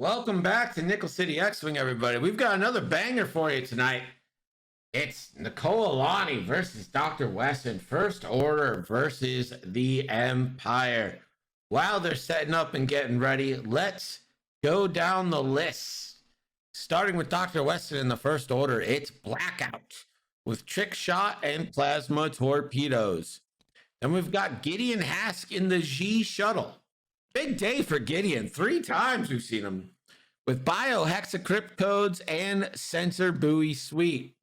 Welcome back to Nickel City X-Wing, everybody. We've got another banger for you tonight. It's Nakoalani versus Drweston First Order versus the Empire. While they're setting up and getting ready, let's go down the list. Starting with Drweston in the First Order, it's Blackout with Trick Shot and Plasma Torpedoes. Then we've got Gideon Hask in the G Shuttle. Big day for Gideon. 3 times we've seen him with biohexacrypt codes and sensor buoy suite.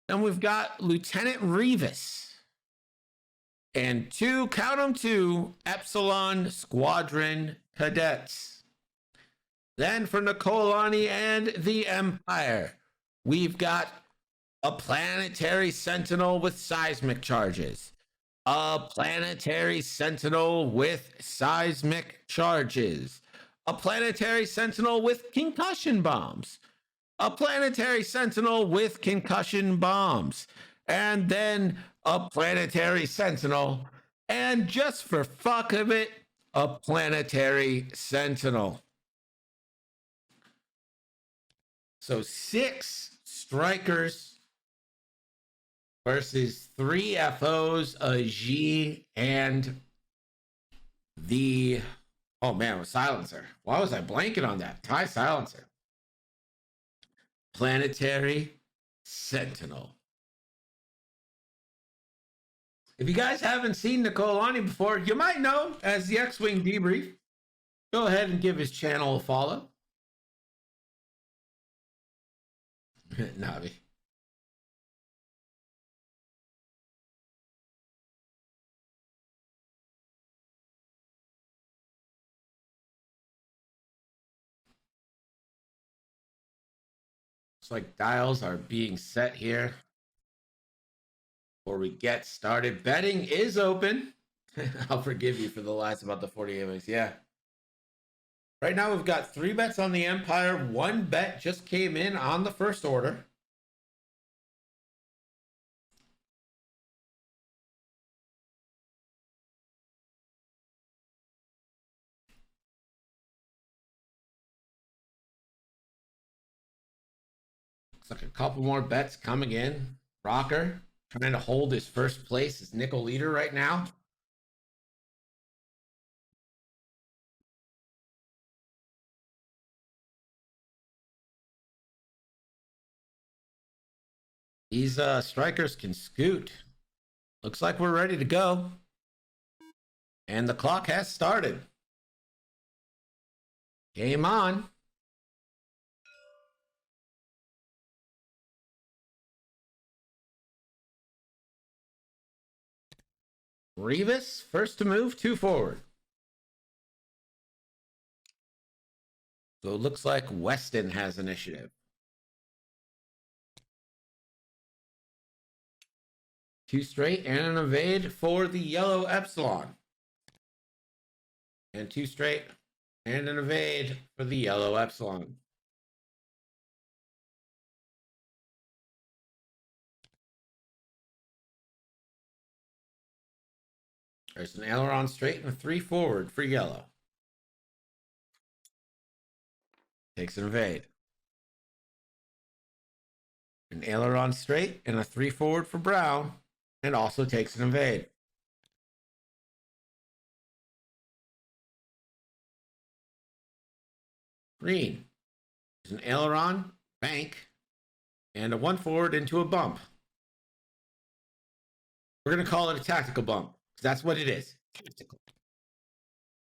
Then we've got Lieutenant Revis and 2 Epsilon Squadron cadets. Then for Nakoalani and the Empire, we've got a planetary sentinel with seismic charges. A planetary sentinel with seismic charges. A planetary sentinel with concussion bombs. A planetary sentinel with concussion bombs. And then a planetary sentinel. And just for fuck of it, a planetary sentinel. So 6 strikers versus 3 FOs, a G, and the, oh man, silencer. Why was I blanking on that? TIE silencer. Planetary Sentinel. If you guys haven't seen Nakoalani before, you might know as the X-Wing Debrief. Go ahead and give his channel a follow. Navi. Looks like dials are being set here before we get started. Betting is open. I'll forgive you for the lies about the 48 minutes. Yeah. Right now we've got 3 bets on the Empire. 1 bet just came in on the First Order. Looks like a couple more bets coming in. Rocker trying to hold his first place as nickel leader right now. These strikers can scoot. Looks like we're ready to go. And the clock has started. Game on. Revis, first to move, 2 forward. So it looks like Weston has initiative. 2 straight and an evade for the yellow Epsilon. And 2 straight and an evade for the yellow Epsilon. There's an aileron straight and a 3 forward for yellow. Takes an evade. An aileron straight and a 3 forward for brown, and also takes an evade. Green. There's an aileron, bank, and a 1 forward into a bump. We're going to call it a tactical bump, because that's what it is. Tactical.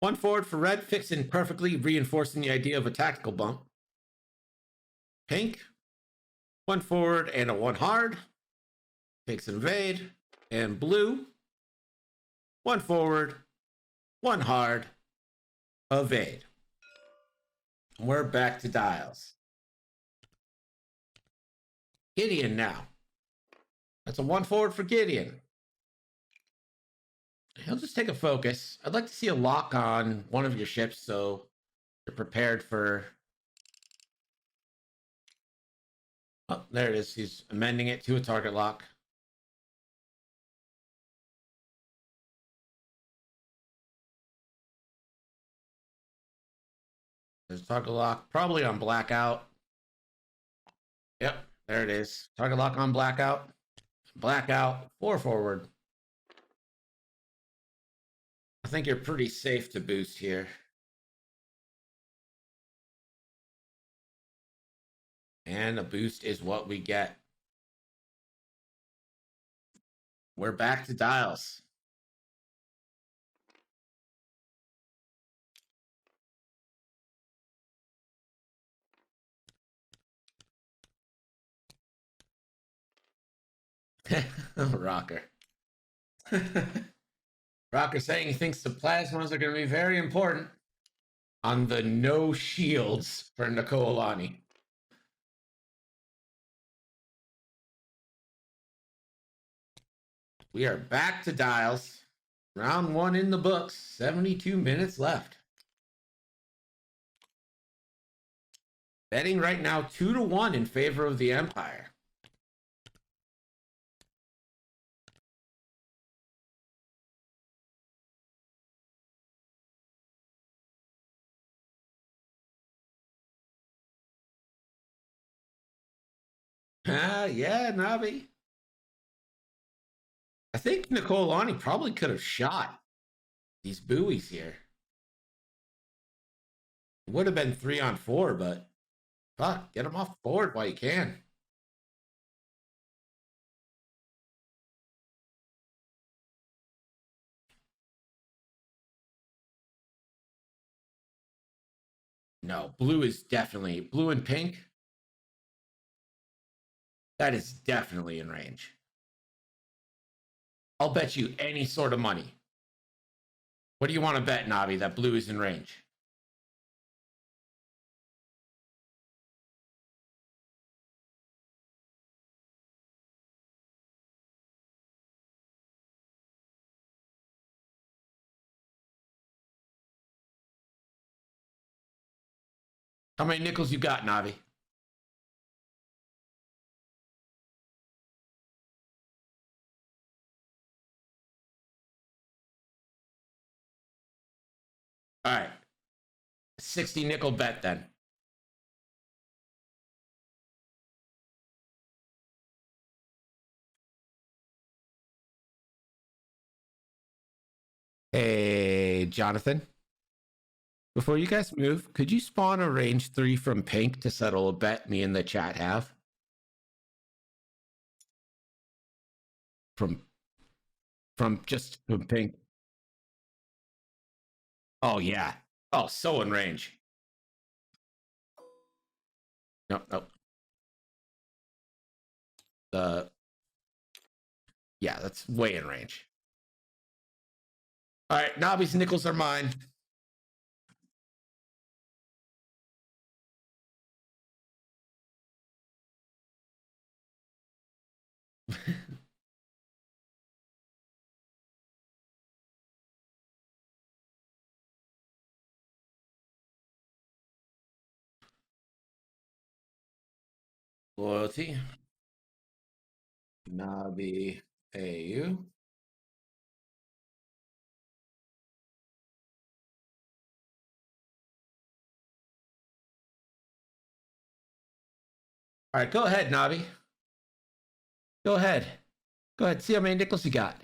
1 forward for red, fixing perfectly, reinforcing the idea of a tactical bump. Pink, 1 forward and a 1 hard. Takes an evade. And blue, 1 forward, 1 hard, evade. We're back to dials. Gideon now. That's a 1 forward for Gideon. He'll just take a focus. I'd like to see a lock on one of your ships so you're prepared for... Oh, there it is. He's amending it to a target lock. There's target lock, probably on blackout. Yep, there it is. Target lock on blackout. Blackout, 4 forward. I think you're pretty safe to boost here. And a boost is what we get. We're back to dials. Rocker. Rocker saying he thinks the plasmas are going to be very important on the no shields for Nakoalani. We are back to dials. Round 1 in the books. 72 minutes left. Betting right now 2-1 in favor of the Empire. Yeah, Navi. I think Nakoalani probably could have shot these buoys here. It would have been 3-on-4, but fuck, get them off board while you can. No, blue is definitely blue and pink. That is definitely in range. I'll bet you any sort of money. What do you want to bet, Navi, that blue is in range? How many nickels you got, Navi? All right. 60 nickel bet then. Hey, Jonathan. Before you guys move, could you spawn a range 3 from pink to settle a bet me and the chat have? From just from pink. Oh yeah. Oh, so in range. Nope. Yeah, that's way in range. All right, Nobby's nickels are mine. Loyalty. Nobby AU. All right, go ahead, Nobby. Go ahead. Go ahead. See how many nickels you got.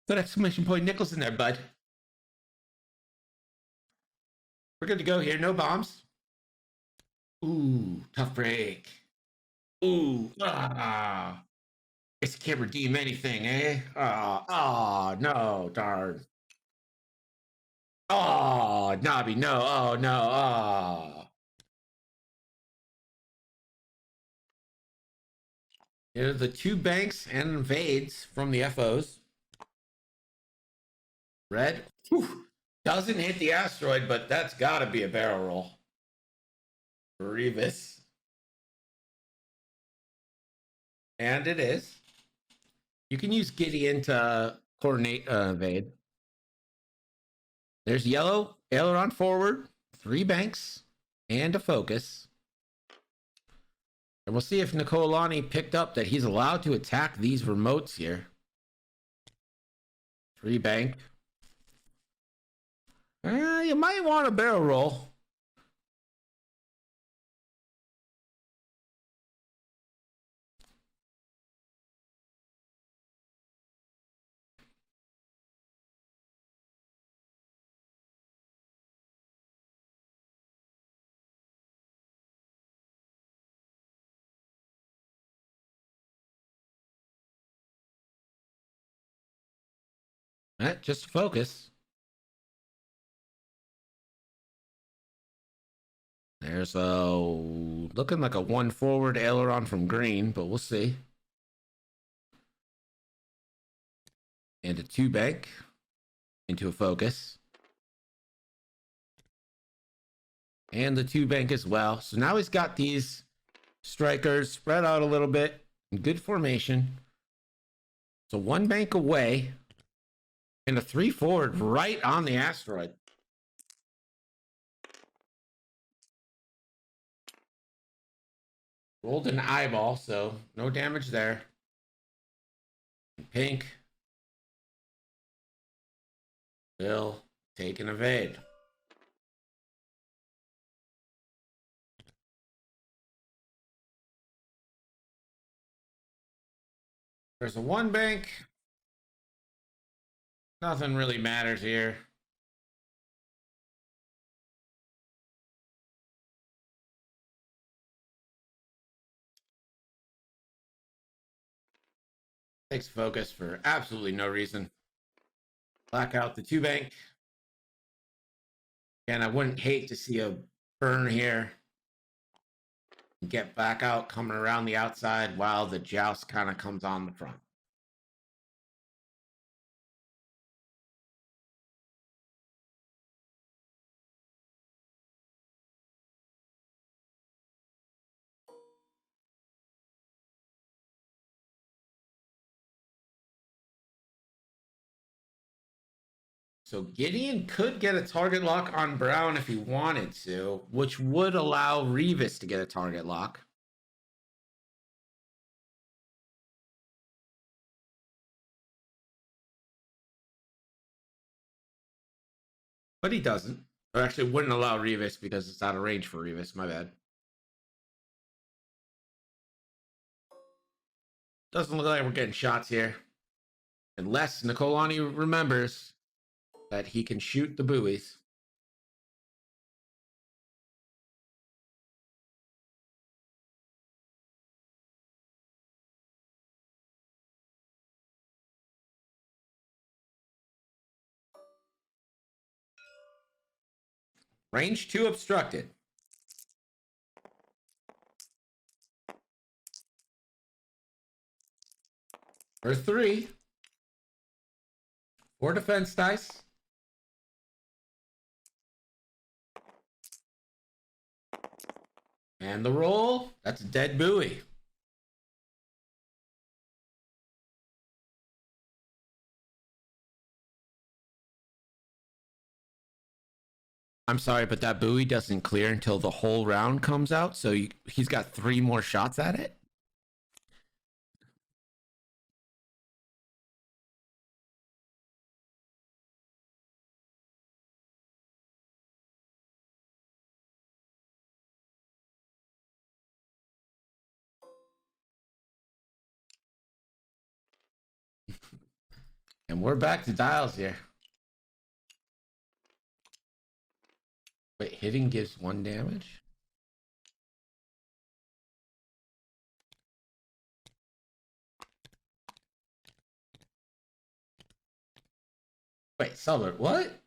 Good exclamation point nickels in there, bud. We're good to go here. No bombs. Ooh, tough break. Ooh, Guess you can't redeem anything, eh? No, darn. Oh, Nobby, no. Oh, no. Here's the 2 banks and invades from the FOs. Red. Whew. Doesn't hit the asteroid, but that's got to be a barrel roll. Revis. And it is. You can use Gideon to coordinate evade. There's yellow, aileron forward, 3 banks, and a focus. And we'll see if Nakoalani picked up that he's allowed to attack these remotes here. 3 bank. You might want a barrel roll. Just focus. There's a looking like a one forward aileron from green, but we'll see. And a two bank into a focus. And the two bank as well. So now he's got these strikers spread out a little bit in good formation. So one bank away and a three forward right on the asteroid. Rolled an eyeball, so no damage there. Pink will take an evade. There's a one bank. Nothing really matters here. Takes focus for absolutely no reason. Black out the two bank. And I wouldn't hate to see a burn here. Get back out, coming around the outside while the joust kind of comes on the front. So Gideon could get a target lock on Brown if he wanted to, which would allow Revis to get a target lock. But he doesn't. Or actually wouldn't allow Revis because it's out of range for Revis. My bad. Doesn't look like we're getting shots here. Unless Nakoalani remembers that he can shoot the buoys. Range 2 obstructed. For 3. 4 defense dice. And the roll, that's a dead buoy. I'm sorry, but that buoy doesn't clear until the whole round comes out. So he's got 3 more shots at it. And we're back to dials here. Wait, hitting gives 1 damage? Wait, Suller, what?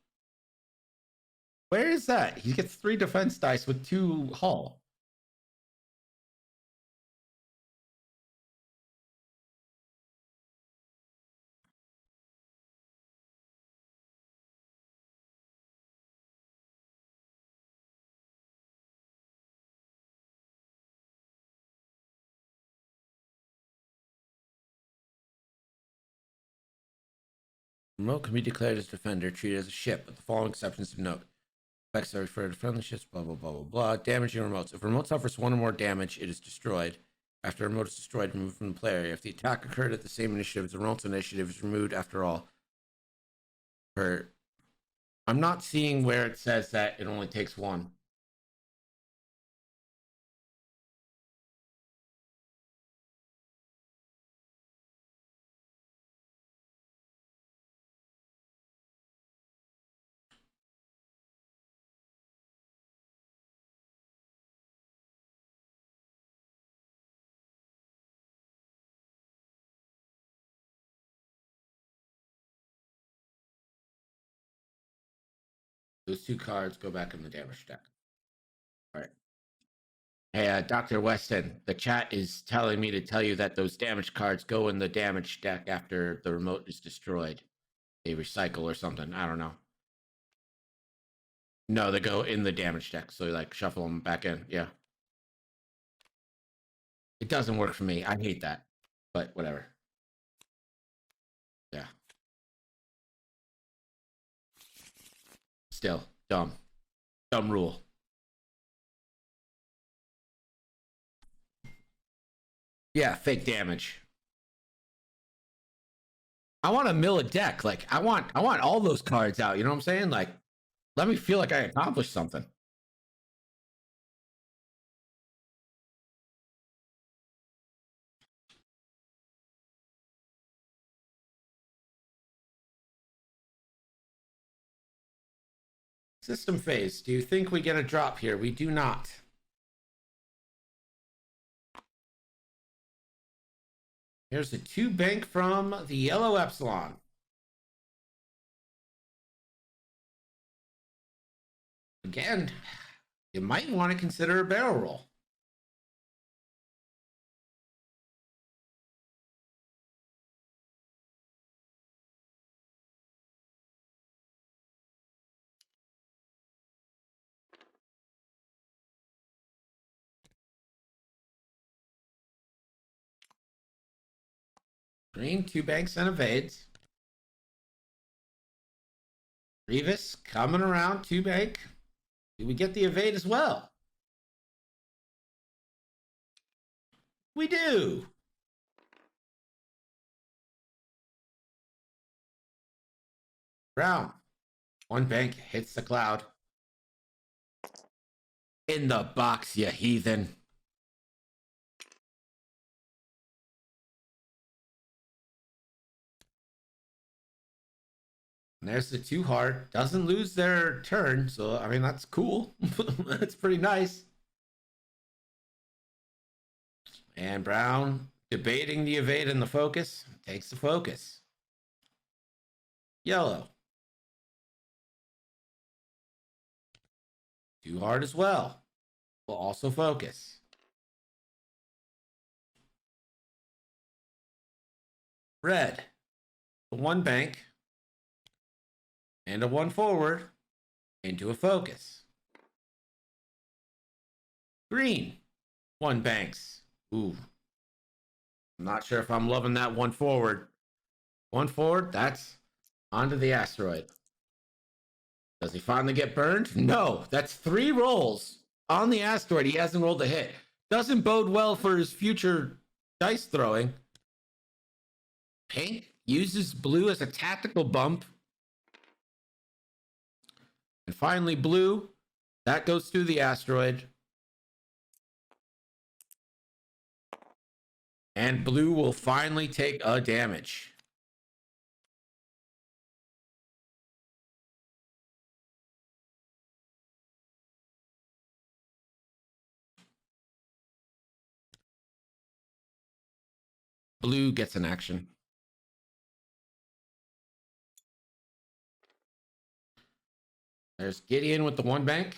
Where is that? He gets 3 defense dice with 2 hull. Remote can be declared as defender, treated as a ship, with the following exceptions of note. Effects are referred to friendly ships, blah, blah, blah, blah, blah. Damaging remotes. If a remote suffers 1 or more damage, it is destroyed. After a remote is destroyed, removed from the play area. If the attack occurred at the same initiative, the remote's initiative is removed after all. I'm not seeing where it says that it only takes 1. Those two cards go back in the damage deck. All right. Hey, Dr. Weston, the chat is telling me to tell you that those damage cards go in the damage deck after the remote is destroyed. They recycle or something. I don't know. No, they go in the damage deck. So you like shuffle them back in. Yeah. It doesn't work for me. I hate that. But whatever. Yeah. Still dumb. Dumb rule. Yeah, fake damage. I want to mill a deck. Like I want all those cards out. You know what I'm saying? Like, let me feel like I accomplished something. System phase. Do you think we get a drop here? We do not. Here's a 2 bank from the Yellow Epsilon. Again, you might want to consider a barrel roll. Green, 2 banks and evades. Revis coming around, 2 bank. Do we get the evade as well? We do. Brown, 1 bank hits the cloud. In the box, you heathen. And there's the 2 hard. Doesn't lose their turn. So, I mean, that's cool. That's pretty nice. And Brown debating the evade and the focus. Takes the focus. Yellow. 2 hard as well. Will also focus. Red. 1 bank. And a 1 forward. Into a focus. Green. 1 banks. Ooh. I'm not sure if I'm loving that 1 forward. 1 forward, that's onto the asteroid. Does he finally get burned? No, that's 3 rolls on the asteroid. He hasn't rolled a hit. Doesn't bode well for his future dice throwing. Pink uses blue as a tactical bump. And finally, blue, that goes through the asteroid. And blue will finally take a damage. Blue gets an action. There's Gideon with the 1 bank.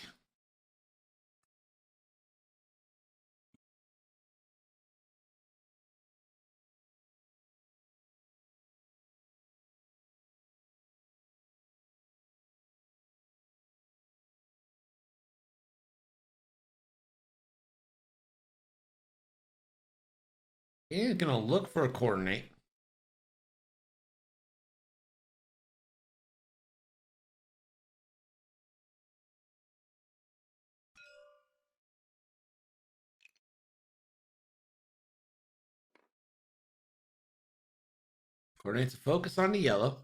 He's gonna look for a coordinate. Coordinates a focus on the yellow.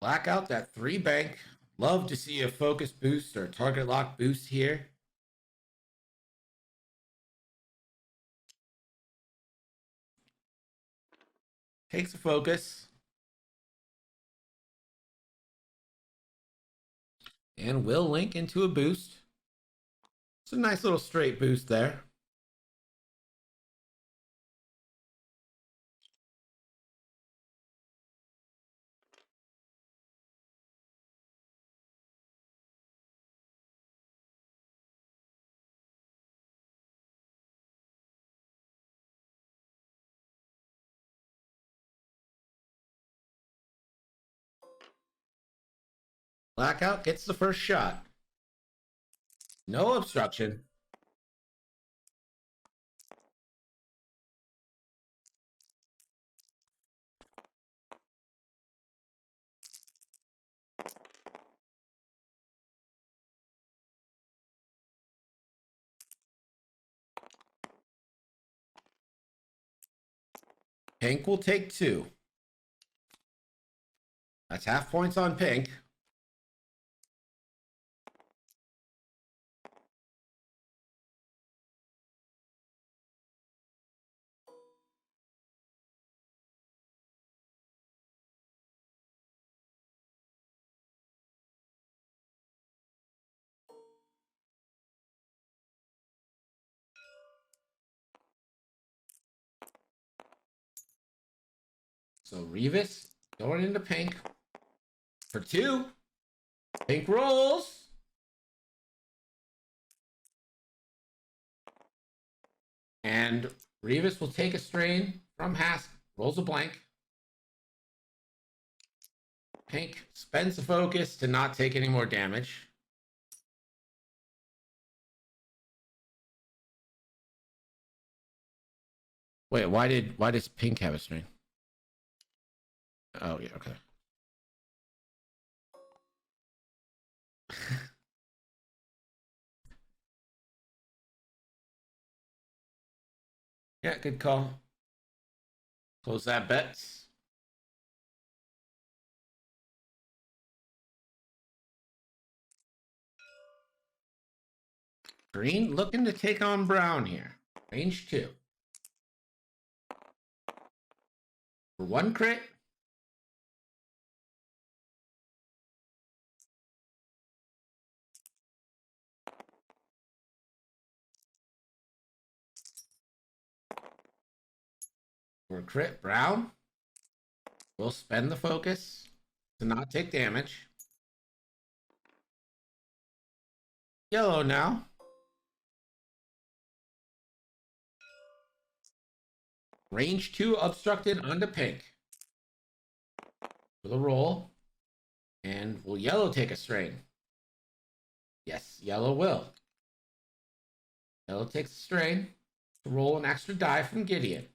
Black out that 3 bank. Love to see a focus boost or target lock boost here. Takes a focus. And will link into a boost. It's a nice little straight boost there. Blackout gets the first shot. No obstruction. Pink will take 2. That's half points on pink. So Revis going into pink for 2. Pink rolls. And Revis will take a strain from Hask. Rolls a blank. Pink spends the focus to not take any more damage. Wait, why does pink have a strain? Oh yeah, okay. Yeah, good call. Close that bets. Green looking to take on brown here. Range 2. For 1 crit. For a crit, brown will spend the focus to not take damage. Yellow now. Range 2 obstructed onto pink. For the roll. And will yellow take a strain? Yes, yellow will. Yellow takes a strain to roll an extra die from Gideon.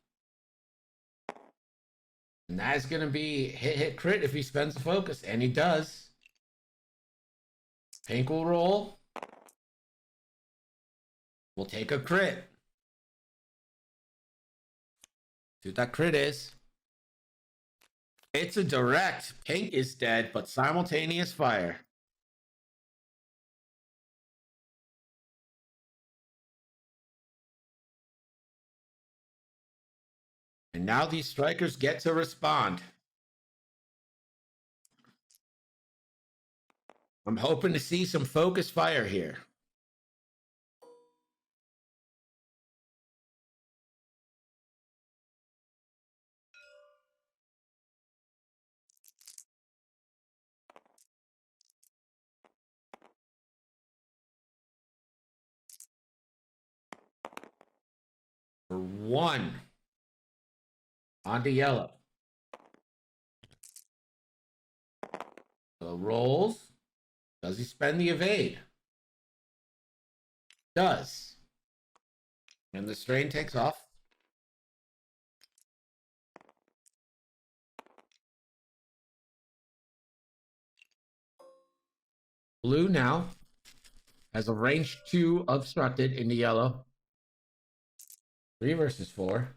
And that is going to be hit, crit if he spends the focus. And he does. Pink will roll. We'll take a crit. See what that crit is. It's a direct. Pink is dead, but simultaneous fire. And now these strikers get to respond. I'm hoping to see some focus fire here. For 1. Onto yellow. So rolls. Does he spend the evade? Does. And the strain takes off. Blue now has a range 2 obstructed into yellow. 3 versus 4.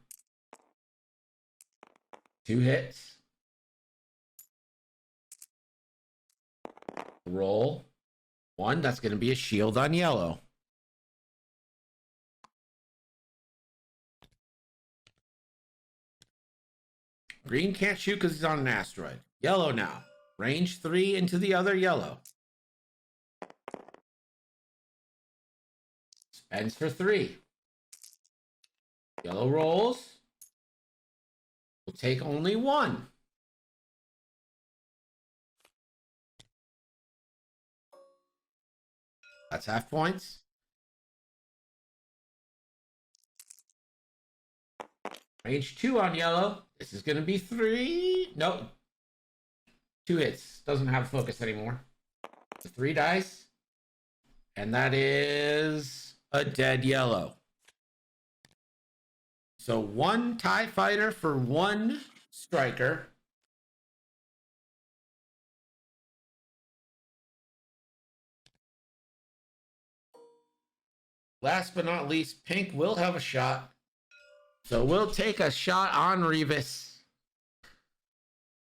2 hits. Roll. 1, that's going to be a shield on yellow. Green can't shoot because he's on an asteroid. Yellow now. Range 3 into the other yellow. Ends for 3. Yellow rolls. We'll take only 1. That's half points. Range 2 on yellow. This is going to be 3. Nope. 2 hits. Doesn't have focus anymore. 3 dice. And that is a dead yellow. So 1 TIE fighter for 1 striker. Last but not least, pink will have a shot. So we'll take a shot on Revis.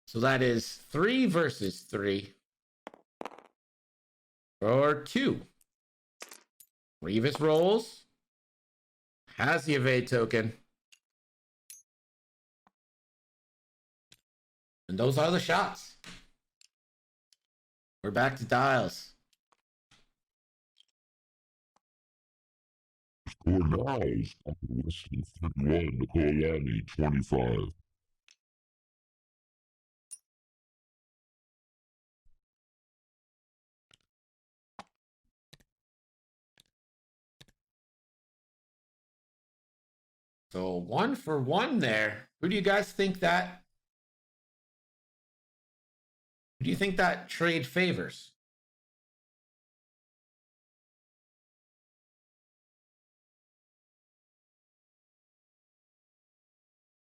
So that is 3 versus 3. Or 2. Revis rolls. Has the evade token. And those are the shots. We're back to dials. Score now is Drweston V Nakoalani 25. So 1 for 1 there. Who do you guys think that? Who do you think that trade favors?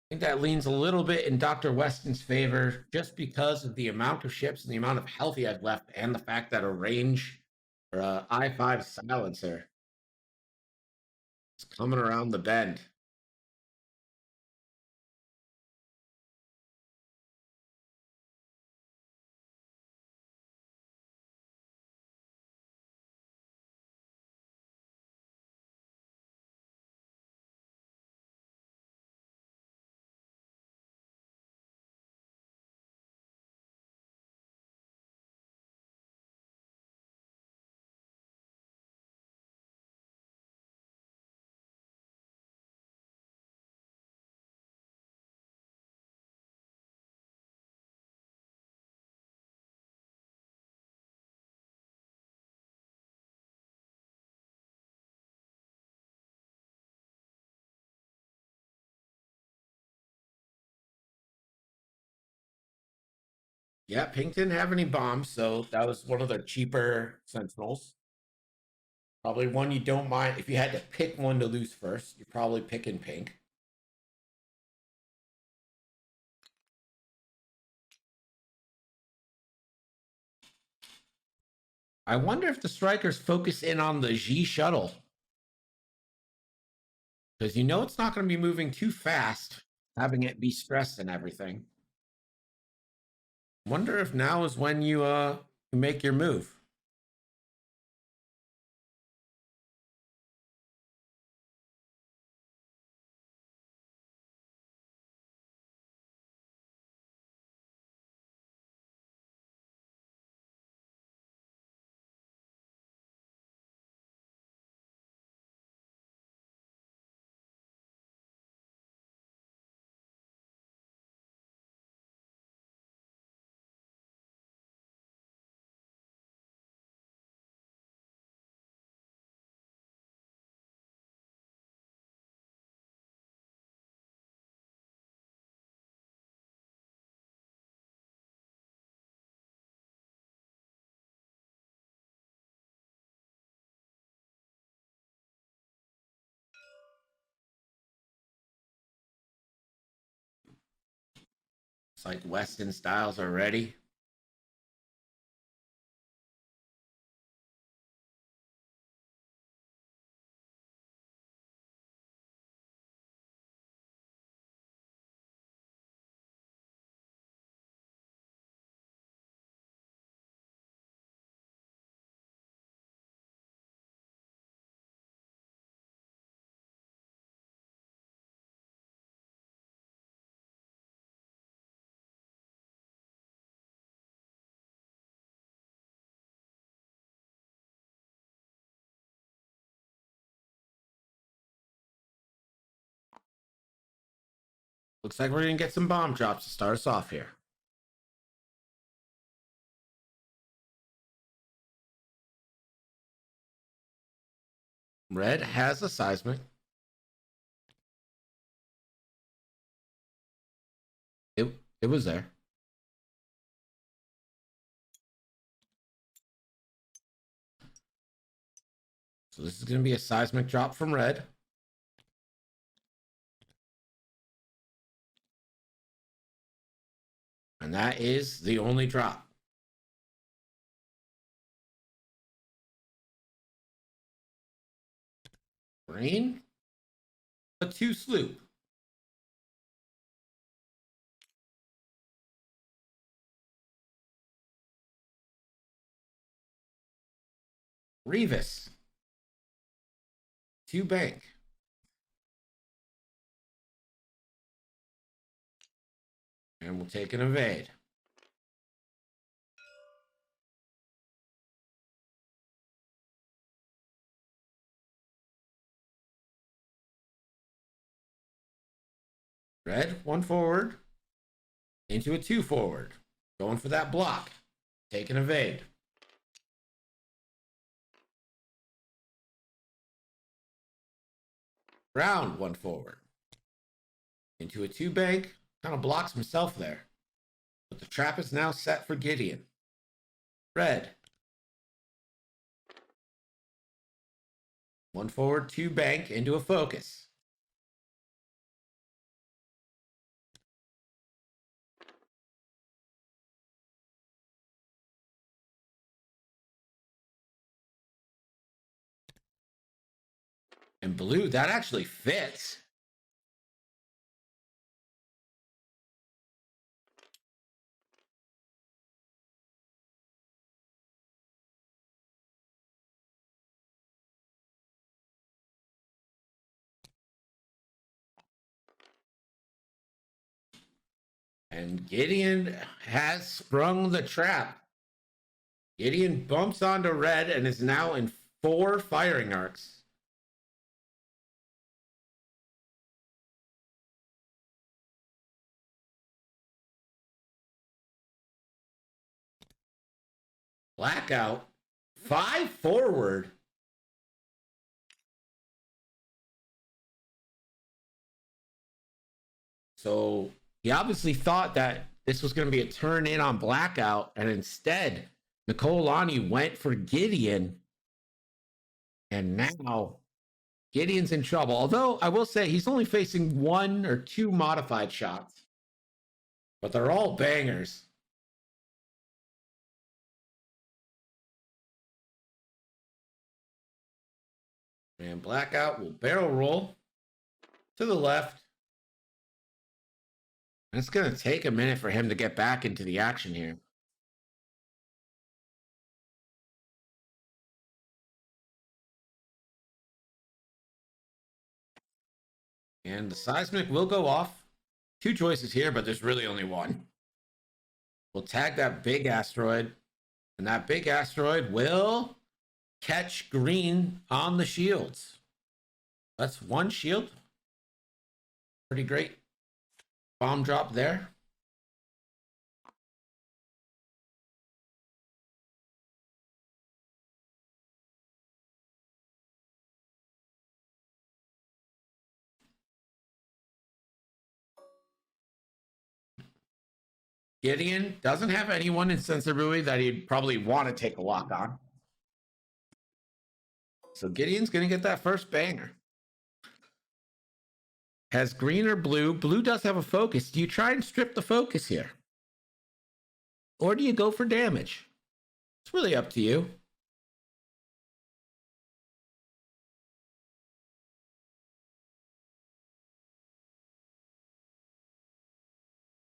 I think that leans a little bit in Dr. Weston's favor just because of the amount of ships and the amount of health he has left and the fact that a range or a I-5 silencer is coming around the bend. Yeah, Pink didn't have any bombs, so that was one of the cheaper Sentinels. Probably one you don't mind. If you had to pick one to lose first, you're probably picking Pink. I wonder if the strikers focus in on the G shuttle. Because you know it's not going to be moving too fast, having it be stressed and everything. Wonder if now is when you make your move. It's like Weston Styles are ready. Looks like we're going to get some bomb drops to start us off here. Red has a seismic. It was there. So this is going to be a seismic drop from red. And that is the only drop. Green, a 2 sloop. Revis, 2 bank. And we'll take an evade. Red, 1 forward. Into a 2 forward. Going for that block. Take an evade. Brown, 1 forward. Into a 2 bank. Kind of blocks himself there. But the trap is now set for Gideon. Red. 1 forward, 2 bank into a focus. And blue, that actually fits. And Gideon has sprung the trap. Gideon bumps onto red and is now in 4 firing arcs. Blackout, 5 forward. So he obviously thought that this was going to be a turn in on Blackout, and instead, Nakoalani went for Gideon. And now Gideon's in trouble. Although I will say he's only facing 1 or 2 modified shots, but they're all bangers. And Blackout will barrel roll to the left. And it's going to take a minute for him to get back into the action here. And the seismic will go off. 2 choices here, but there's really only 1. We'll tag that big asteroid. And that big asteroid will catch green on the shields. That's 1 shield. Pretty great bomb drop there. Gideon doesn't have anyone in Sensorui that he'd probably want to take a lock on. So Gideon's going to get that first banger. Has green or blue. Blue does have a focus. Do you try and strip the focus here? Or do you go for damage? It's really up to you.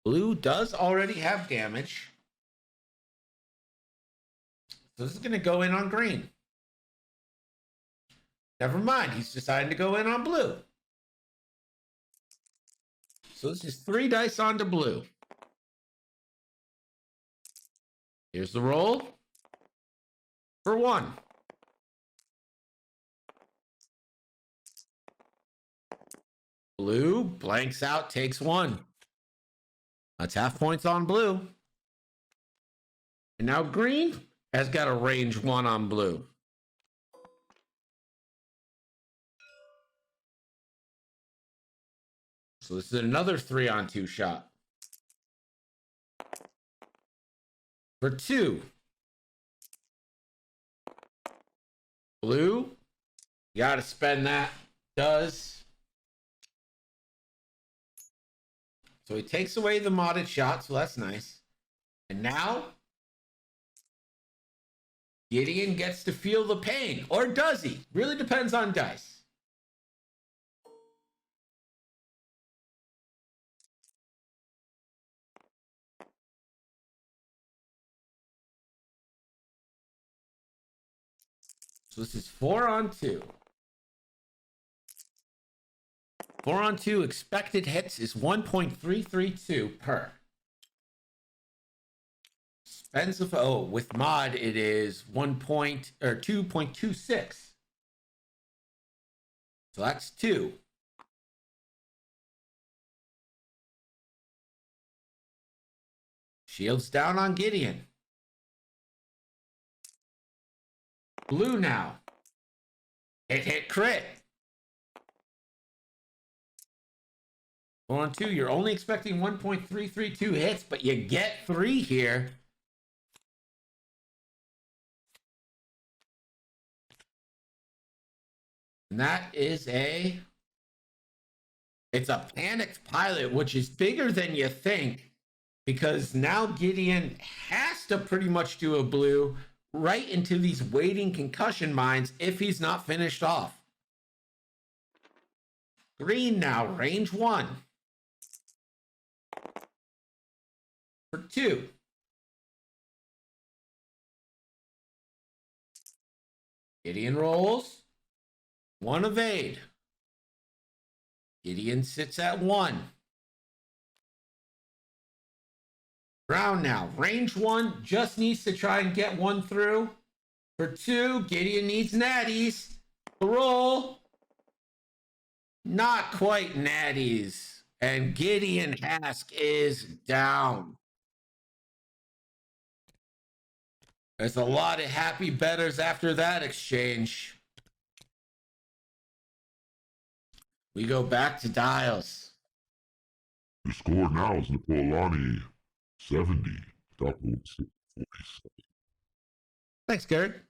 Blue does already have damage. So this is going to go in on green. Never mind. He's deciding to go in on blue. So this is 3 dice onto blue. Here's the roll. For 1. Blue blanks out, takes 1. That's half points on blue. And now green has got a range 1 on blue. So this is another 3-on-2 shot. For 2. Blue. You got to spend that. Does. So he takes away the modded shot, so that's nice. And now Gideon gets to feel the pain. Or does he? Really depends on dice. So this is 4-on-2. 4-on-2 expected hits is 1.332 per. Spends of with mod it is 2.26. So that's 2. Shields down on Gideon. Blue now. Hit crit. 4-on-2, you're only expecting 1.332 hits, but you get 3 here. And that is it's a panicked pilot, which is bigger than you think, because now Gideon has to pretty much do a blue right into these waiting concussion mines if he's not finished off. Green now, range 1. For 2. Gideon rolls. 1 evade. Gideon sits at 1. Brown now, range 1, just needs to try and get 1 through. For 2, Gideon needs natties. The roll. Not quite natties. And Gideon Hask is down. There's a lot of happy bettors after that exchange. We go back to dials. The score now is Nakoalani 70, Dr. Wesson 47. Thanks, Garrett.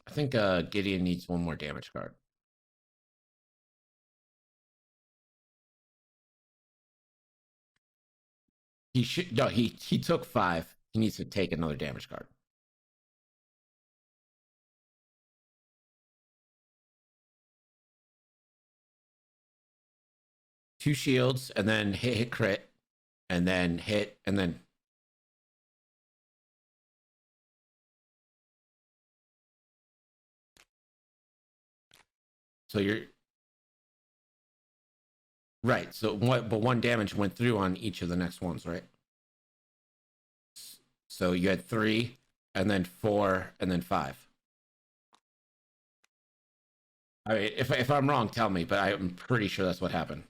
I think Gideon needs 1 more damage card. He should no. He took 5. He needs to take another damage card. Two shields, and then hit crit, and then hit, and then. So you're right. So what? But 1 damage went through on each of the next ones, right? So you had 3, and then 4, and then 5. I mean, if I'm wrong, tell me. But I'm pretty sure that's what happened.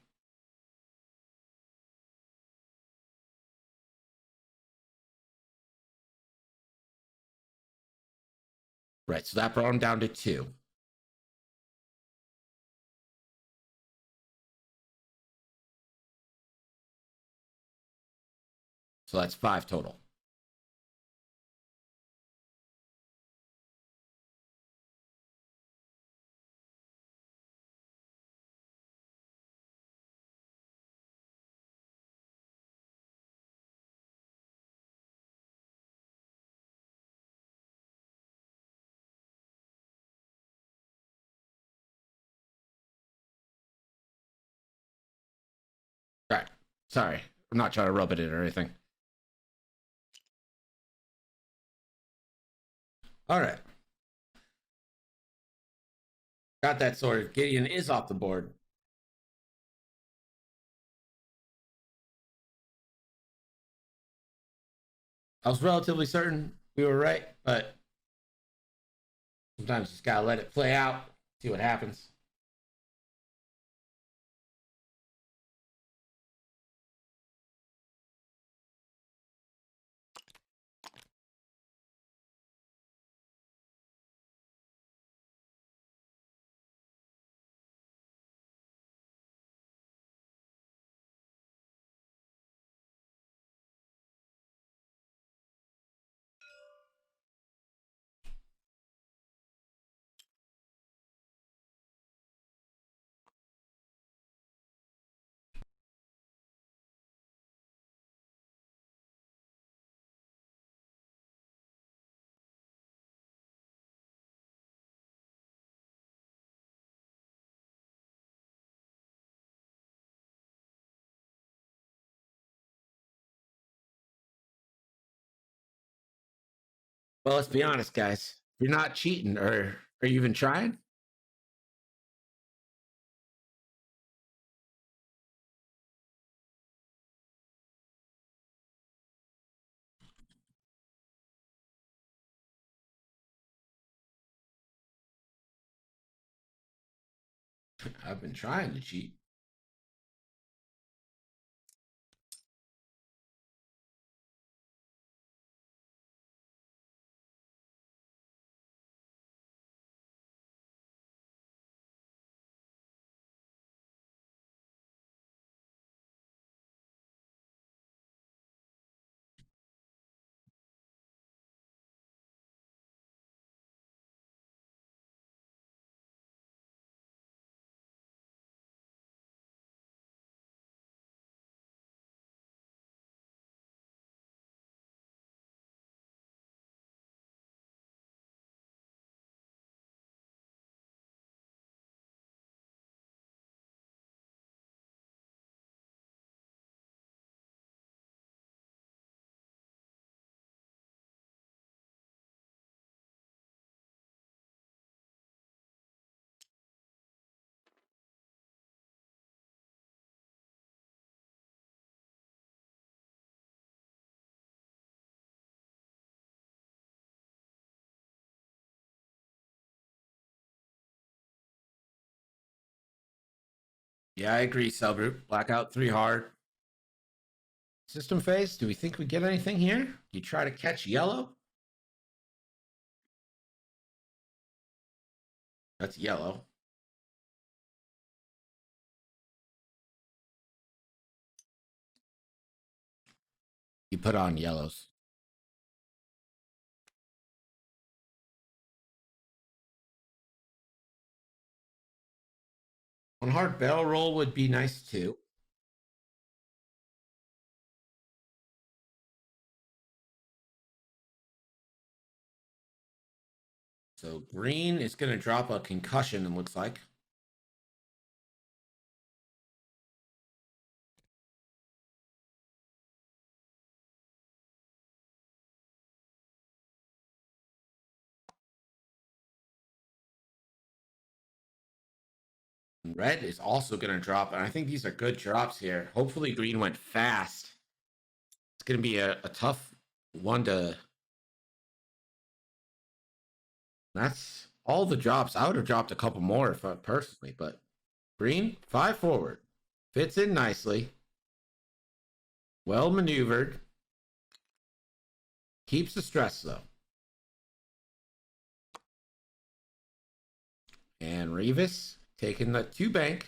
Right. So that brought him down to 2. So that's 5 total. Right. Sorry. I'm not trying to rub it in or anything. All right. Got that sorted. Gideon is off the board. I was relatively certain we were right, but sometimes just gotta let it play out, see what happens. Well, let's be honest, guys. You're not cheating, or are you even trying? I've been trying to cheat. Yeah, I agree, Cellgroup. Blackout 3 hard. System phase, do we think we get anything here? Do you try to catch yellow? That's yellow. You put on yellows. One hard barrel roll would be nice too. So green is going to drop a concussion, it looks like. Red is also going to drop, and I think these are good drops here. Hopefully green went fast. It's going to be a tough one to... That's all the drops. I would have dropped a couple more if I personally, but green, 5 forward. Fits in nicely. Well maneuvered. Keeps the stress though. And Revis taking the 2 bank.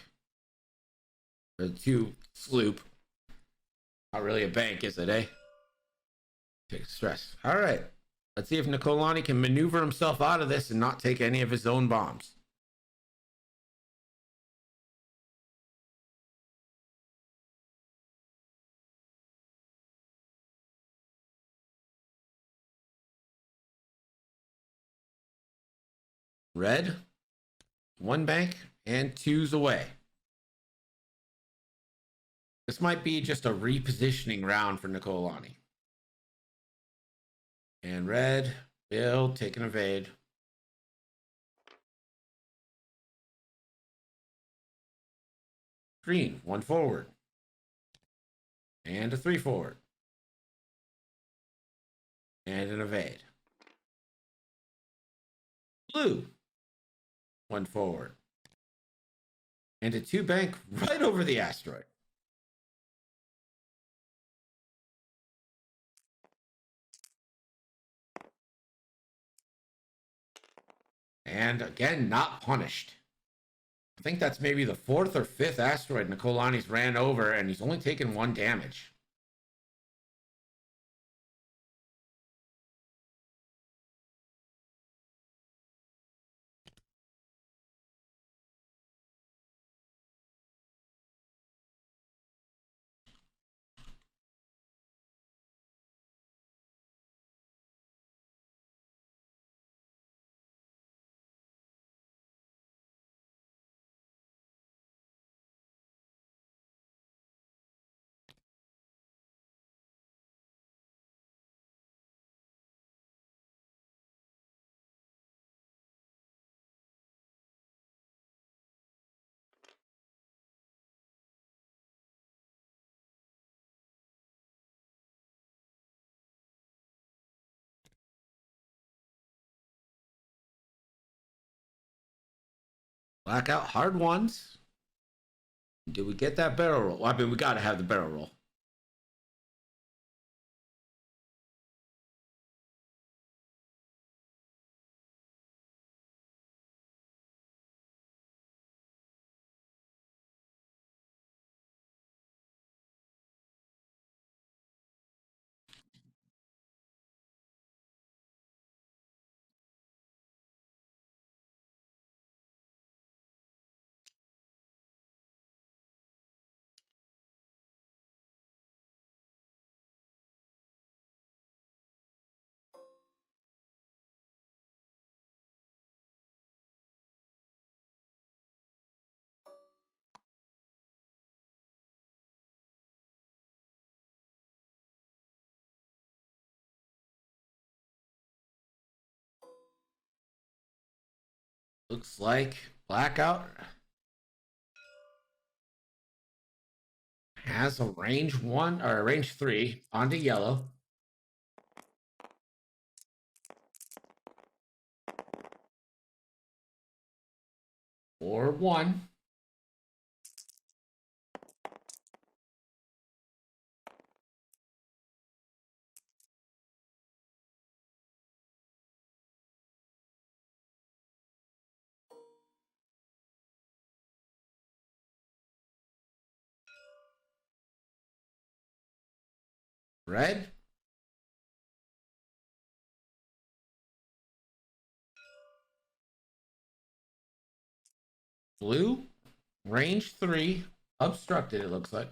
Or 2 sloop. Not really a bank, is it, eh? Take stress. All right. Let's see if Nakoalani can maneuver himself out of this and not take any of his own bombs. Red, 1 bank, and 2's away. This might be just a repositioning round for Nakoalani. And red Bill, take an evade. Green, 1 forward. And a 3 forward. And an evade. Blue, 1 forward. And a 2 bank right over the asteroid. And again, not punished. I think that's maybe the 4th or 5th asteroid Nakoalani's ran over, and he's only taken 1 damage. Blackout, hard ones. Did we get that barrel roll? Well, I mean, we got to have the barrel roll. Looks like Blackout has a range 1 or a range 3 onto yellow. Or 1. Red. Blue. Range 3. Obstructed, it looks like.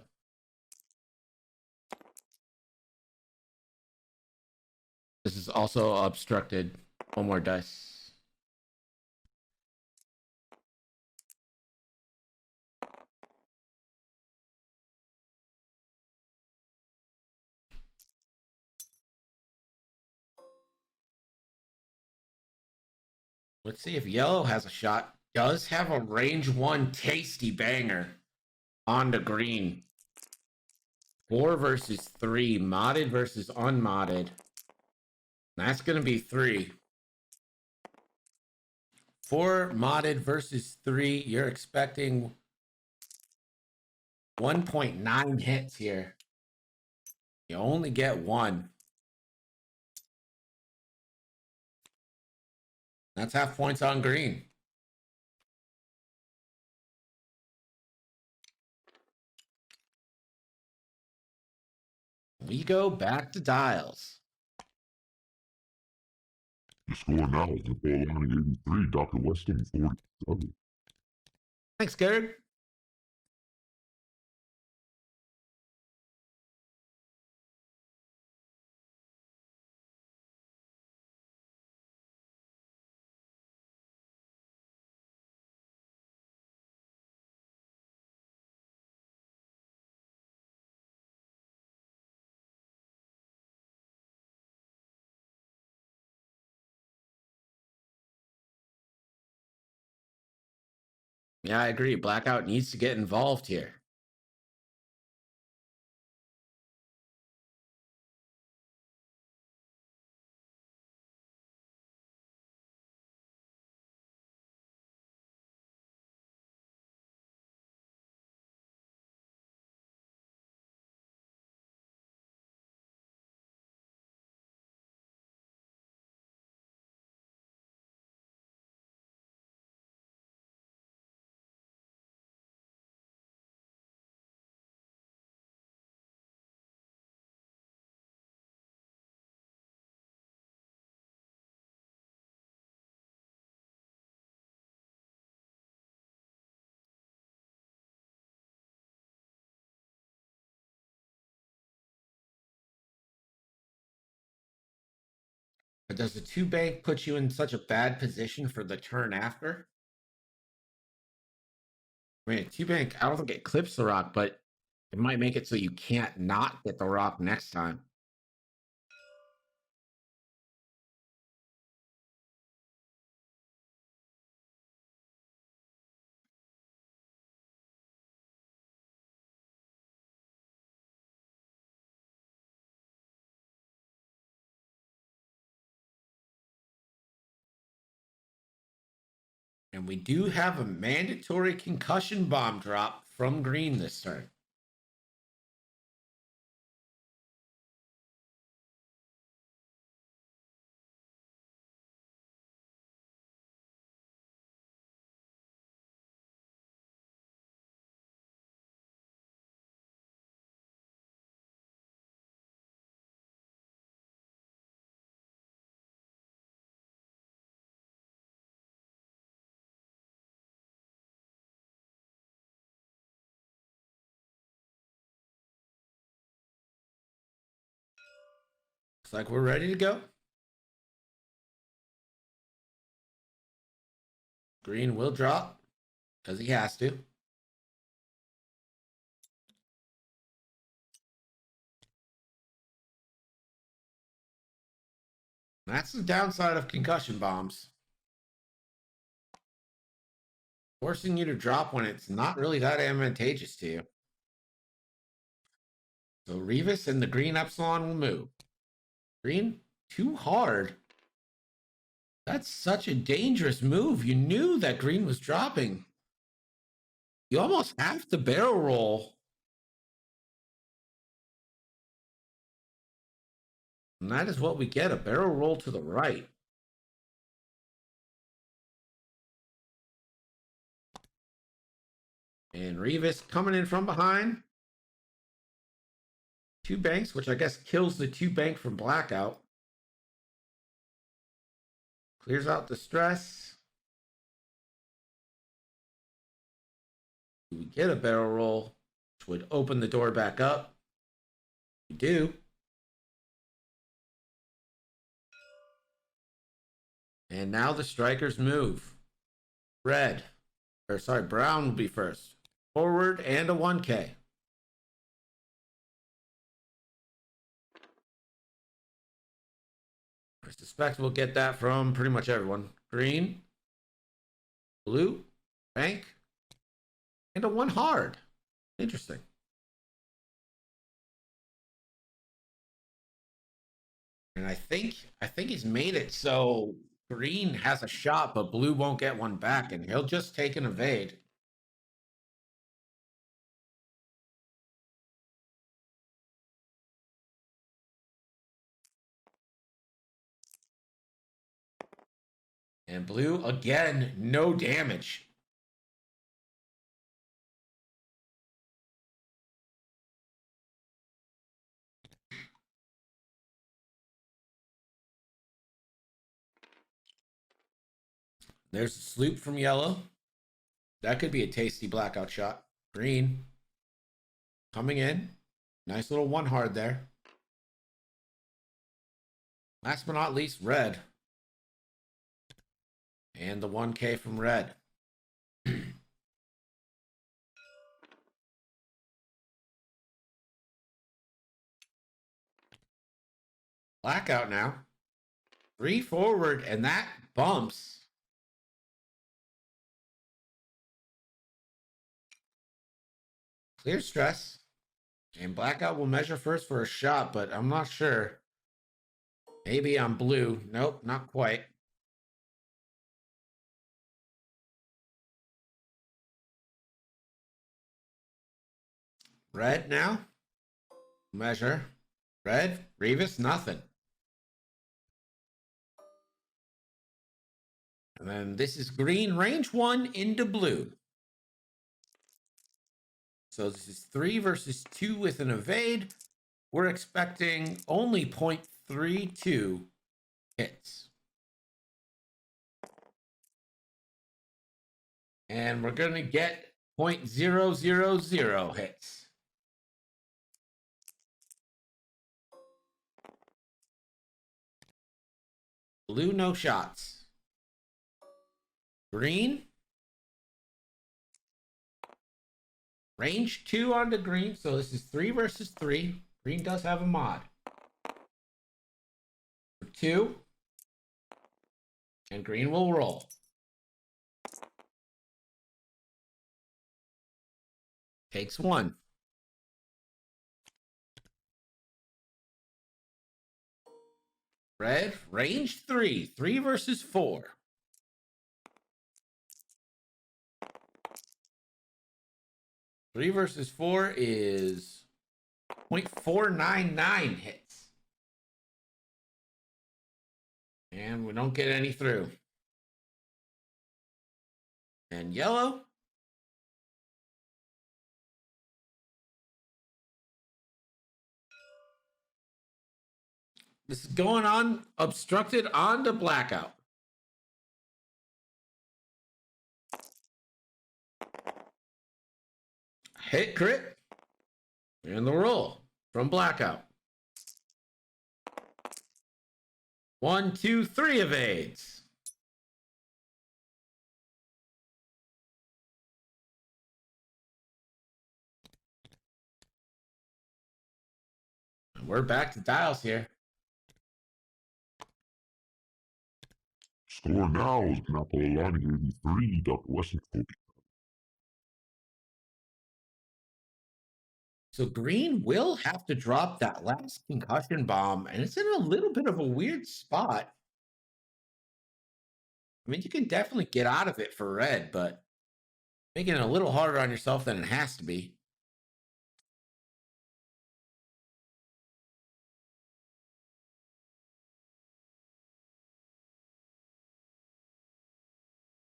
This is also obstructed. 1 more dice. Let's see if yellow has a shot. Does have a range 1 tasty banger on the green. 4 versus 3. Modded versus unmodded. That's going to be 3. 4 modded versus 3. You're expecting 1.9 hits here. You only get 1. That's half points on green. We go back to dials. The score now is Nakoalani 83, Drweston 47. Thanks, Gerd. Yeah, I agree. Blackout needs to get involved here. But does the two bank put you in such a bad position for the turn after? I mean, two bank, I don't think it clips the rock, but it might make it so you can't not get the rock next time. And we do have a mandatory concussion bomb drop from green this turn. Looks like we're ready to go. Green will drop because he has to. That's the downside of concussion bombs. Forcing you to drop when it's not really that advantageous to you. So Revis and the green Epsilon will move. Green, too hard. That's such a dangerous move. You knew that green was dropping. You almost have to barrel roll. And that is what we get, a barrel roll to the right. And Revis coming in from behind. Two banks, which I guess kills the two bank from blackout. Clears out the stress. We get a barrel roll, which would open the door back up. We do. And now the strikers move. Red, or sorry, brown will be first. Forward and a 1K. I suspect we'll get that from pretty much everyone. Green, blue, bank, and a 1 hard. Interesting. And I think he's made it so green has a shot, but blue won't get one back, and he'll just take an evade. And blue, again, no damage. There's a sloop from yellow. That could be a tasty blackout shot. Green coming in. Nice little 1 hard there. Last but not least, red. And the 1K from red. Blackout now. 3 forward, and that bumps. Clear stress. And blackout will measure first for a shot, but I'm not sure. Maybe on blue. Nope, not quite. Red now. Measure. Red. Revis, nothing. And then this is green. Range 1 into blue. So this is 3 versus 2 with an evade. We're expecting only 0.32 hits. And we're going to get 0.000 hits. Blue, no shots. Green. Range 2 on the green. So this is 3 versus 3. Green does have a mod. 2. And green will roll. Takes 1. Red, range 3. 3 versus 4. Three versus 4 is 0.499 hits. And we don't get any through. And yellow. This is going on obstructed on to blackout. Hit crit. And the roll from blackout. 1, 2, 3 evades. And we're back to dials here. Score now is Nakoalani 83, Drweston V. So green will have to drop that last concussion bomb, and it's in a little bit of a weird spot. I mean, you can definitely get out of it for red, but making it a little harder on yourself than it has to be.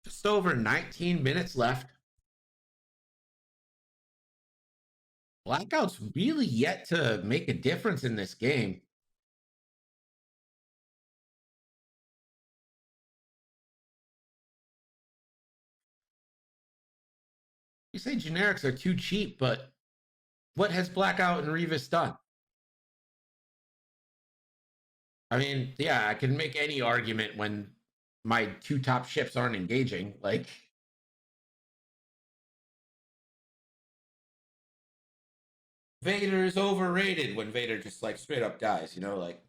Just over 19 minutes left. Blackout's really yet to make a difference in this game. You say generics are too cheap, but what has Blackout and Revis done? I mean, yeah, I can make any argument when my 2 top ships aren't engaging. Like, Vader is overrated when Vader just like straight up dies, you know, like.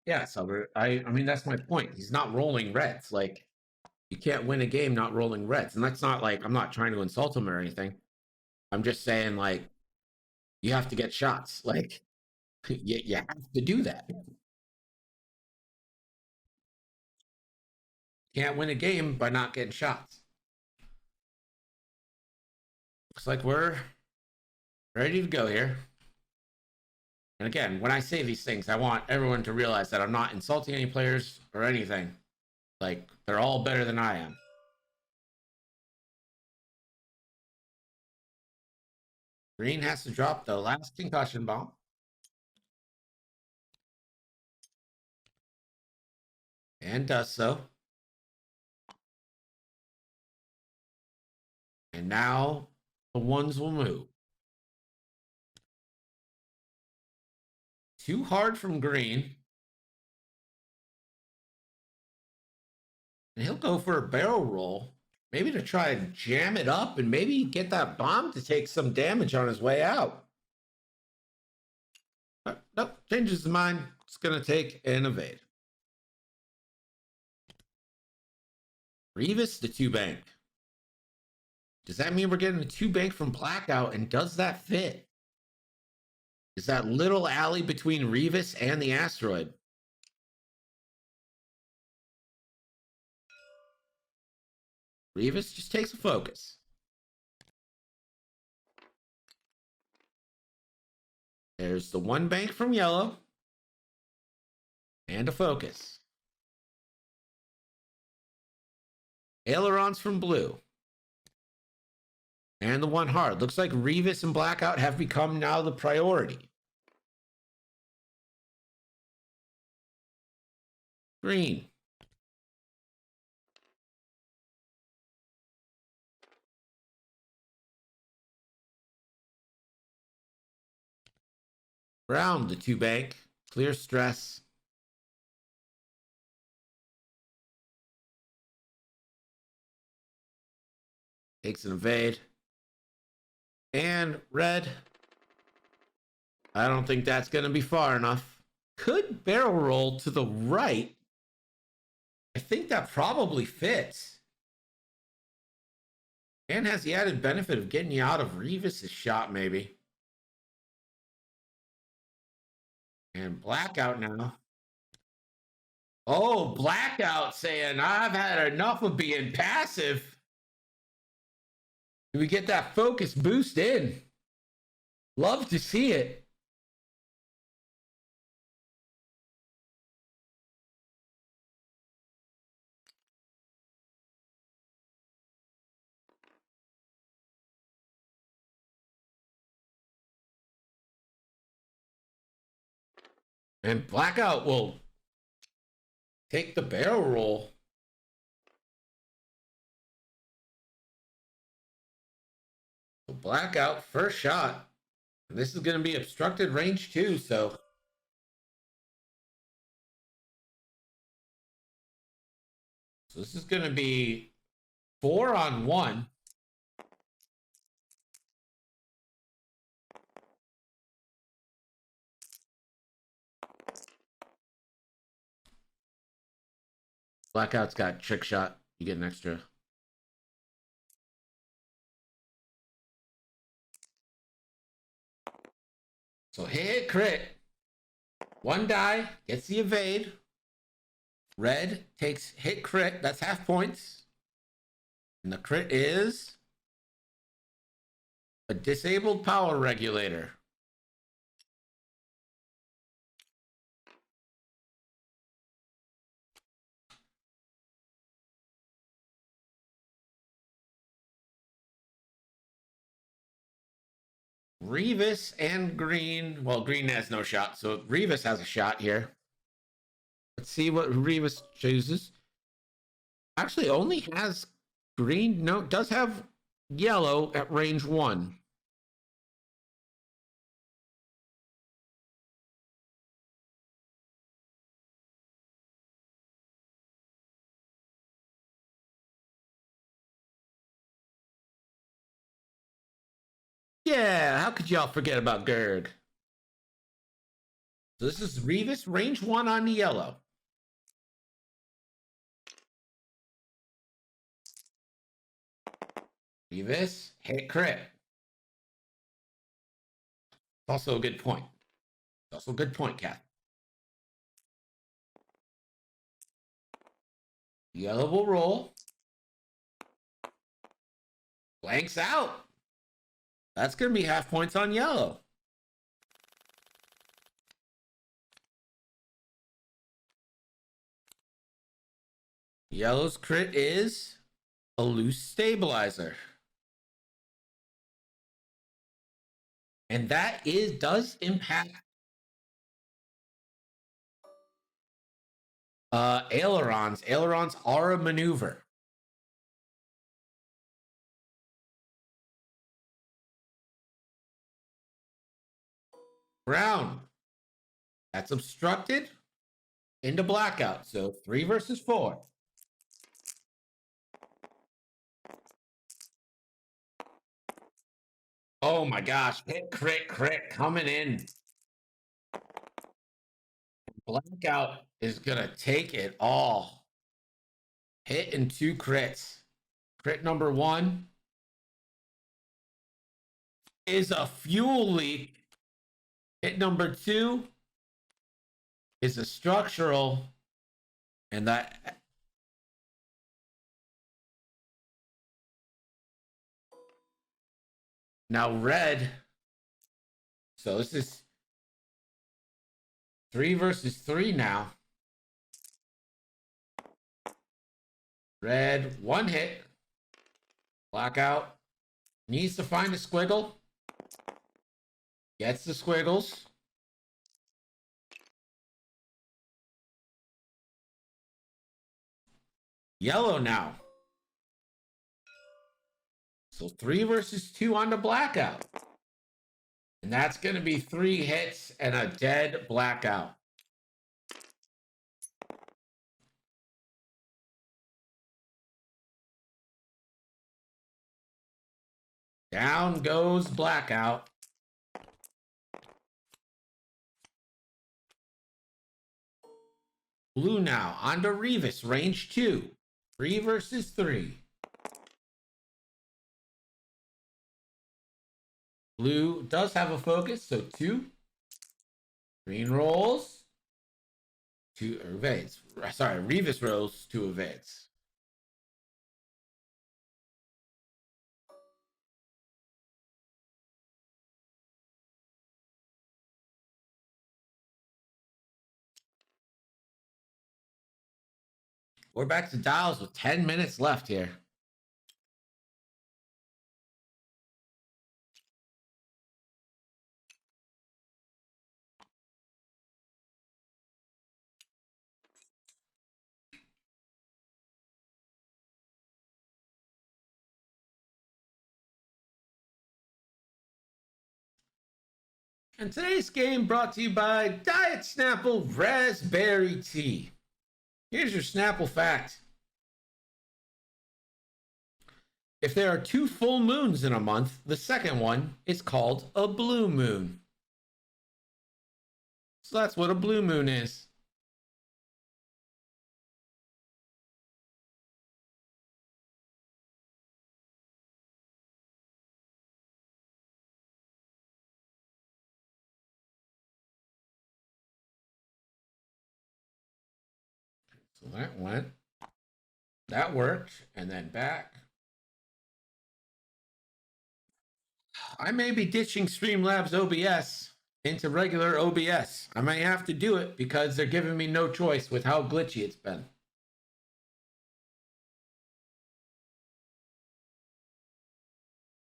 Yeah, so I mean that's my point. He's not rolling reds. Like, you can't win a game not rolling reds. And that's not like I'm not trying to insult him or anything. I'm just saying, like, you have to get shots. Like, you have to do that. Can't win a game by not getting shots. Looks like we're ready to go here. And again, when I say these things, I want everyone to realize that I'm not insulting any players or anything. Like, they're all better than I am. Green has to drop the last concussion bomb. And does so. And now the ones will move. too hard from green. And he'll go for a barrel roll. Maybe to try and jam it up and maybe get that bomb to take some damage on his way out. Nope, changes his mind. It's going to take an evade. Revis, the 2-bank. Does that mean we're getting a 2-bank from Blackout? And does that fit? Is that little alley between Revis and the asteroid? Revis just takes a focus. There's the 1-bank from yellow. And a focus. Ailerons from blue. And the 1 hard. Looks like Revis and Blackout have become now the priority. Green. Brown, the 2-bank. Clear stress. Takes an evade. And red. I don't think that's going to be far enough. Could barrel roll to the right. I think that probably fits. And has the added benefit of getting you out of Revis's shot, maybe. And Blackout now. Oh, Blackout saying, I've had enough of being passive. Do we get that focus boost in? Love to see it. And Blackout will take the barrel roll. So Blackout, first shot. And this is going to be obstructed range too, so. So this is going to be 4-on-1. Blackout's got trick shot. You get an extra. So hit crit. 1 die, gets the evade. Red takes hit crit. That's half points. And the crit is a disabled power regulator. Revis and green. Well, green has no shot, so Revis has a shot here. Let's see what Revis chooses. Actually, only has green. No, does have yellow at range 1. Yeah, how could y'all forget about Gerg? So this is Revis, range 1 on the yellow. Revis, hit crit. Also a good point. Also a good point, Kath. Yellow will roll. Blanks out. That's going to be half points on yellow. Yellow's crit is a loose stabilizer. And that does impact ailerons. Ailerons are a maneuver. Brown. That's obstructed into blackout. So 3 versus 4. Oh my gosh. Hit, crit, crit coming in. Blackout is going to take it all. Hit and 2 crits. Crit number 1 is a fuel leak. Hit number 2 is a structural. And that. Now red. So this is 3 versus 3 now. Red, 1 hit. Blackout. Needs to find a squiggle. Gets the squiggles. Yellow now. So 3 versus 2 on the blackout. And that's going to be 3 hits and a dead blackout. Down goes blackout. Blue now on to Revis, range 2. 3 versus 3. Blue does have a focus, so 2. Green rolls. 2 evades. Sorry, Revis rolls 2 evades. We're back to dials with 10 minutes left here. And today's game brought to you by Diet Snapple Raspberry Tea. Here's your Snapple fact. If there are 2 full moons in a month, the second one is called a blue moon. So that's what a blue moon is. So that went. That worked. And then back. I may be ditching Streamlabs OBS into regular OBS. I may have to do it because they're giving me no choice with how glitchy it's been.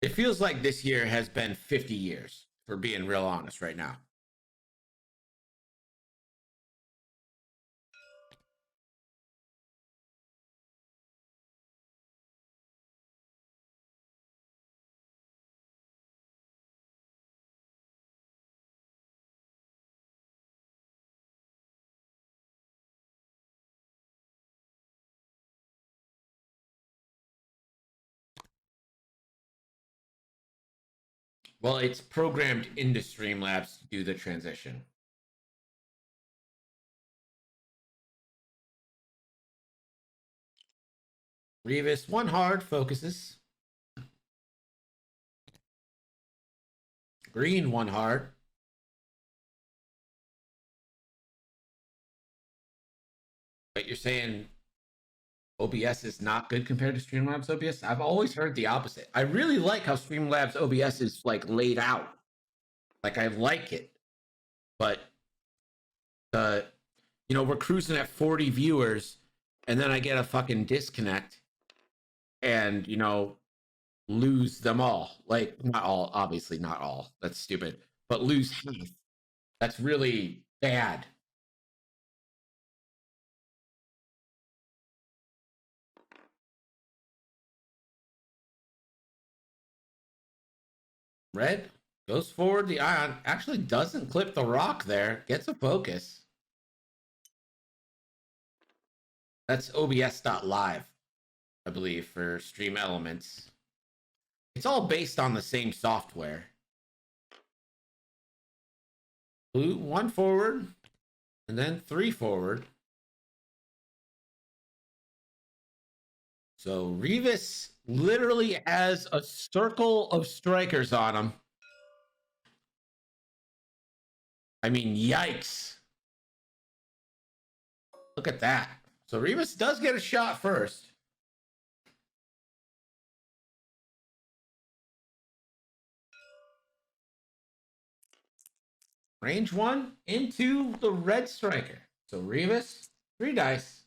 It feels like this year has been 50 years, for being real honest right now. Well, it's programmed into Streamlabs to do the transition. Revis, 1 hard, focuses. Green, 1 hard. But you're saying OBS is not good compared to Streamlabs OBS? I've always heard the opposite. I really like how Streamlabs OBS is like laid out. Like I like it. But we're cruising at 40 viewers and then I get a fucking disconnect and lose them all. Like not all, obviously not all. That's stupid. But lose half. That's really bad. Red? Goes forward. The ion actually doesn't clip the rock there. Gets a focus. That's OBS.live, I believe, for Stream Elements. It's all based on the same software. Blue, 1 forward, and then 3 forward. So Revis literally has a circle of strikers on him. I mean, yikes. Look at that. So Revis does get a shot first. Range 1 into the red striker. So Revis, 3 dice.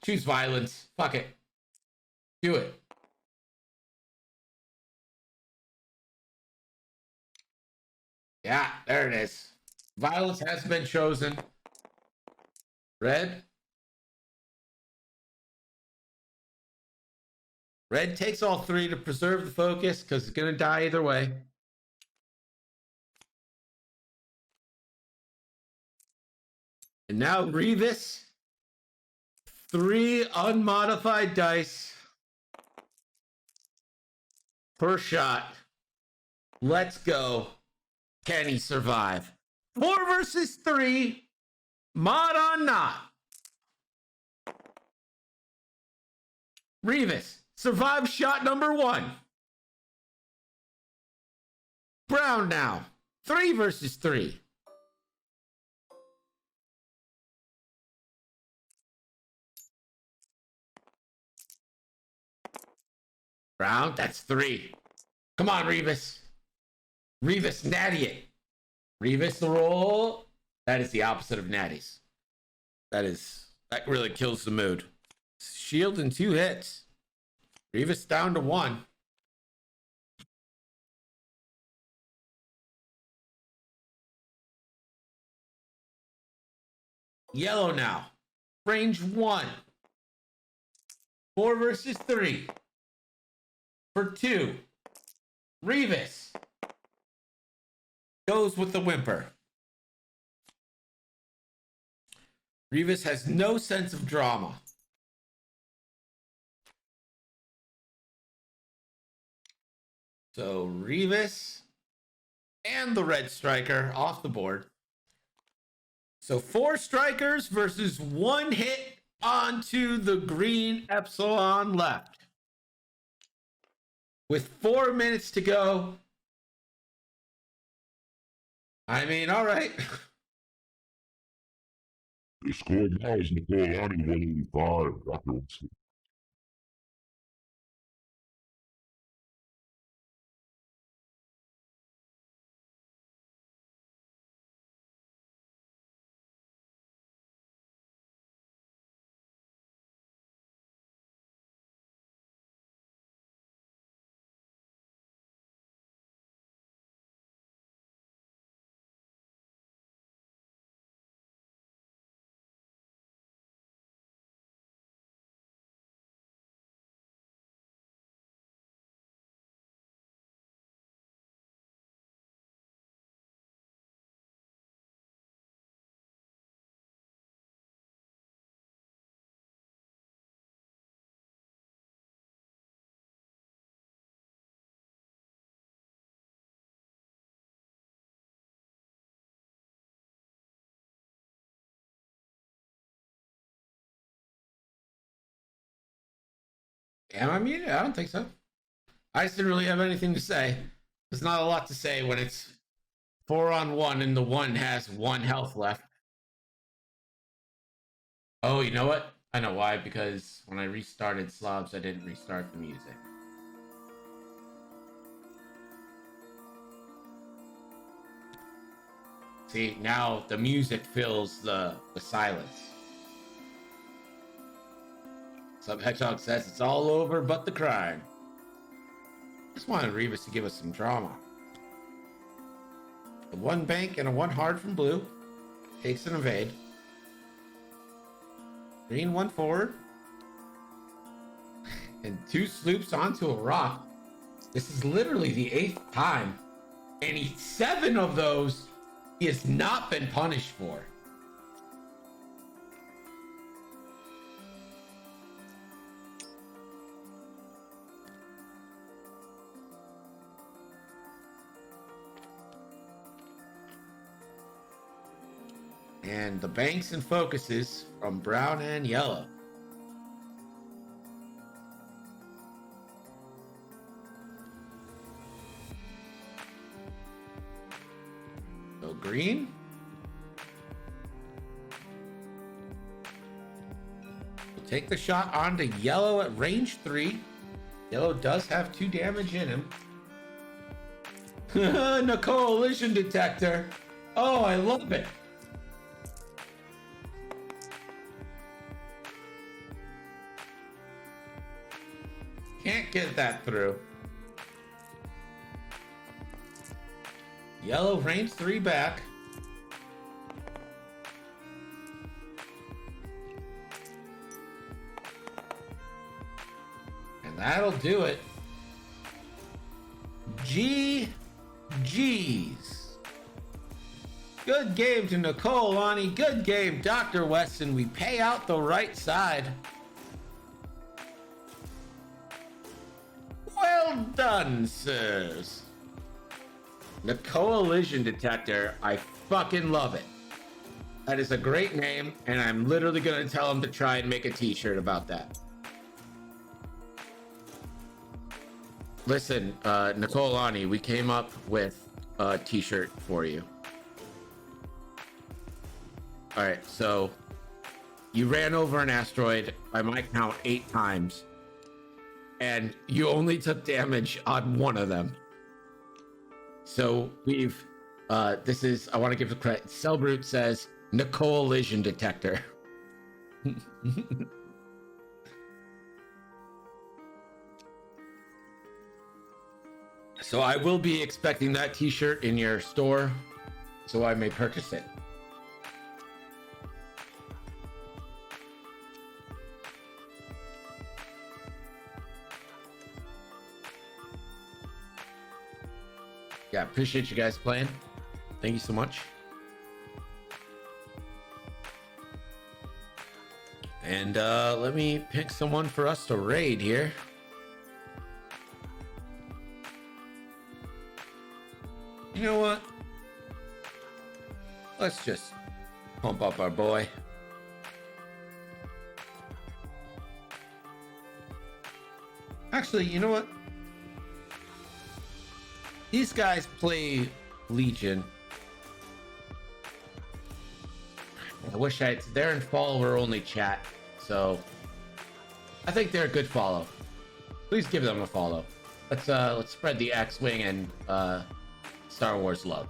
Choose violence. Fuck it. Do it. Yeah, there it is. Violence has been chosen. Red. Red takes all 3 to preserve the focus because it's going to die either way. And now Revis, 3 unmodified dice per shot. Let's go. Can he survive? 4 versus 3. Mod on not. Revis survives shot number 1. Brown now. 3 versus 3. Brown, that's 3. Come on, Revis. Revis, natty it. Revis the roll. That is the opposite of natties. That really kills the mood. Shield in 2 hits. Revis down to 1. Yellow now. Range 1. 4 versus 3. For 2. Revis goes with the whimper. Revis has no sense of drama. So Revis and the red striker off the board. So 4 strikers versus 1 hit onto the green Epsilon left. With 4 minutes to go. I mean, all right. The score now is Nakoalani 185. Dr. Weston. Am I muted? I don't think so. I just didn't really have anything to say. There's not a lot to say when it's 4 on 1 and the 1 has 1 health left. Oh, you know what? I know why. Because when I restarted Slobs, I didn't restart the music. See, now the music fills the silence. Sub Hedgehog says it's all over but the crime. Just wanted Revis to give us some drama. The 1 bank and a 1 hard from blue. Takes an evade. Green 1 forward. And 2 sloops onto a rock. This is literally the 8th time, and 7 of those he has not been punished for. And the banks and focuses from brown and yellow. So green. We'll take the shot onto yellow at range 3. Yellow does have 2 damage in him. Nakoalani detector. Oh, I love it. Can't get that through. Yellow range 3 back. And that'll do it. GG's. Good game to Nakoalani. Good game, Dr. Weston. We pay out the right side. Well done, sirs. Nakoalani detector. I fucking love it. That is a great name, and I'm literally going to tell him to try and make a t-shirt about that. Listen, Nakoalani, we came up with a t-shirt for you. All right, so you ran over an asteroid, by my count, 8 times, and you only took damage on 1 of them. So we've, this is, I want to give the credit. Cellbrute says Nakoalani detector. So I will be expecting that t-shirt in your store so I may purchase it. Yeah, appreciate you guys playing. Thank you so much. And let me pick someone for us to raid here. You know what? Let's just pump up our boy. Actually, you know what? These guys play Legion. I wish they're in follower only chat, so I think they're a good follow. Please give them a follow. Let's spread the X-Wing and Star Wars love.